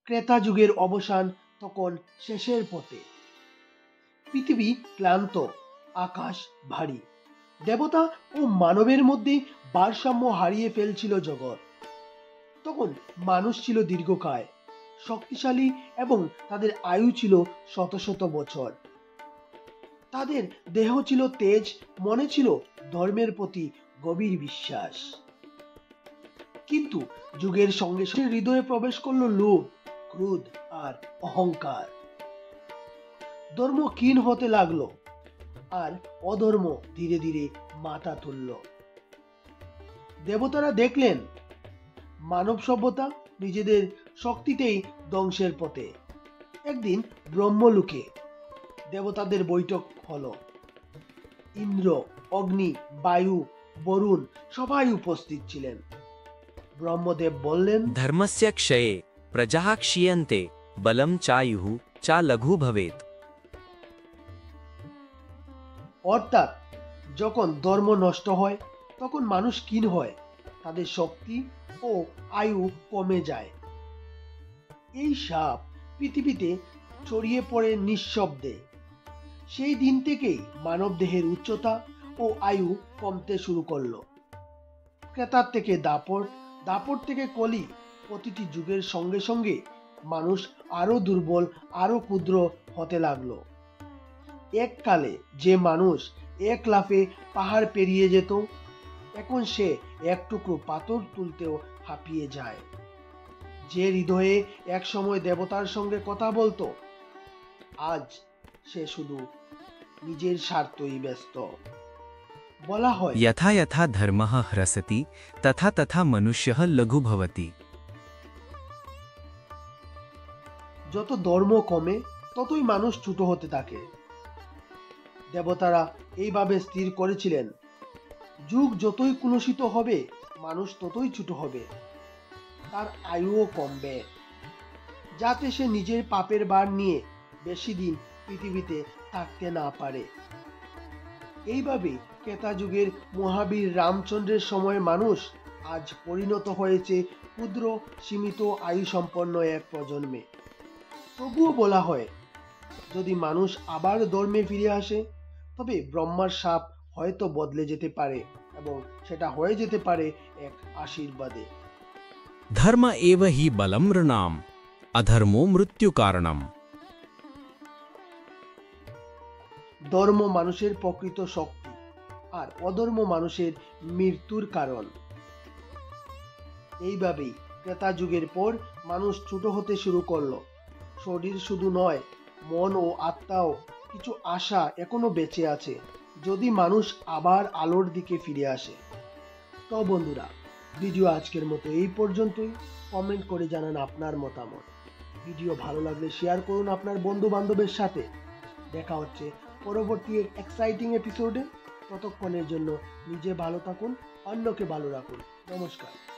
ক্রেতা যুগের অবসান তখন শেষের পথে। পৃথিবী ক্লান্ত, আকাশ ভারী। দেবতা ও মানবের মধ্যে ভারসাম্য হারিয়ে ফেলছিল জগৎ। তখন মানুষ ছিল দীর্ঘকায়, শক্তিশালী এবং তাদের আয়ু ছিল শত শত বছর। তাদের দেহ ছিল তেজ, মনে ছিল ধর্মের প্রতি গভীর বিশ্বাস। কিন্তু যুগের সঙ্গে সঙ্গে হৃদয়ে প্রবেশ করলো লোভ, ক্রোধ আর অহংকার। ধর্ম ক্ষীণ হতে লাগলো আর অধর্ম ধীরে ধীরে মাথা তুলল। দেবতারা দেখলেন মানব সভ্যতা নিজেদের শক্তিতেই ধ্বংসের পথে। একদিন ব্রহ্মলোকে দেবতাদের বৈঠক হলো। ইন্দ্র, অগ্নি, বায়ু, বরুণ সবাই উপস্থিত ছিলেন। ব্রহ্মদেব বললেন, ধর্মস্য ক্ষয়ে প্রজাঃ ক্ষীয়ন্তে বলম চায়ুঃ চা লঘু ভবেৎ। অর্থাৎ যখন ধর্ম নষ্ট হয় তখন মানুষ ক্ষীণ হয়, তাদের শক্তি ও আয়ু কমে যায়। এই শাপ পৃথিবীতে ছড়িয়ে পড়ে নিঃশব্দে। সেই দিন থেকেই মানব দেহের উচ্চতা ও আয়ু কমতে শুরু করলো। ক্রেতার থেকে দাপট, দাপট থেকে কলি। প্রতিটি যুগের সঙ্গে সঙ্গে মানুষ আরো দুর্বল, আরো ক্ষুদ্র হতে লাগলো। এককালে যে মানুষ এক লাফে পাহাড় পেরিয়ে যেত, এখন সে এক টুকরো পাথর তুলতেও হাঁপিয়ে যায়। যে হৃদয়ে এক সময় দেবতার সঙ্গে কথা বলতো, আজ সে শুধু নিজের স্বার্থই ব্যস্ত। বলা হয়, यथा यथा धर्मः ह्रसति तथा तथा मनुष्यः लघु भवति। যত ধর্ম কমে ততই মানুষ ছোট হতে থাকে। দেবতারা এইভাবে স্থির করেছিলেন, যুগ যতই কুলুষিত হবে মানুষ ততই ছোট হবে, তার আয়ুও কমবে, যাতে সে নিজের পাপের ভার নিয়ে বেশি দিন পৃথিবীতে থাকতে না পারে। এইভাবে ত্রেতা যুগের মহাবীর রামচন্দ্রের সময় মানুষ আজ পরিণত হয়েছে ক্ষুদ্র, সীমিত আয়ু সম্পন্ন এক প্রজন্মে। তবুও বলা হয়, যদি মানুষ আবার ধর্মে ফিরে আসে তবে ব্রহ্মার শাপ হয়তো বদলে যেতে পারে এবং সেটা হয়ে যেতে পারে এক আশীর্বাদে। धर्म एव हि बलं नृणाम् अधर्मो मृत्यु कारणम्। ধর্ম মানুষের প্রকৃত শক্তি আর অধর্ম মানুষের মৃত্যুর কারণ। এইভাবেই ত্রেতা যুগের পর মানুষ ছোট হতে শুরু করলো। শরীর শুধু নয়, মন ও আত্মাও কিছু আশা এখনো বেঁচে আছে, যদি মানুষ আবার আলোর দিকে ফিরে আসে। তো বন্ধুরা, ভিডিও আজকের মতো এই পর্যন্তই। কমেন্ট করে জানান আপনার মতামত। ভিডিও ভালো লাগলে শেয়ার করুন আপনার বন্ধু বান্ধবের সাথে। দেখা হচ্ছে পরবর্তী এক এক্সাইটিং এপিসোডে। ততক্ষণের জন্য নিজে ভালো থাকুন, অন্যকে ভালো রাখুন। নমস্কার।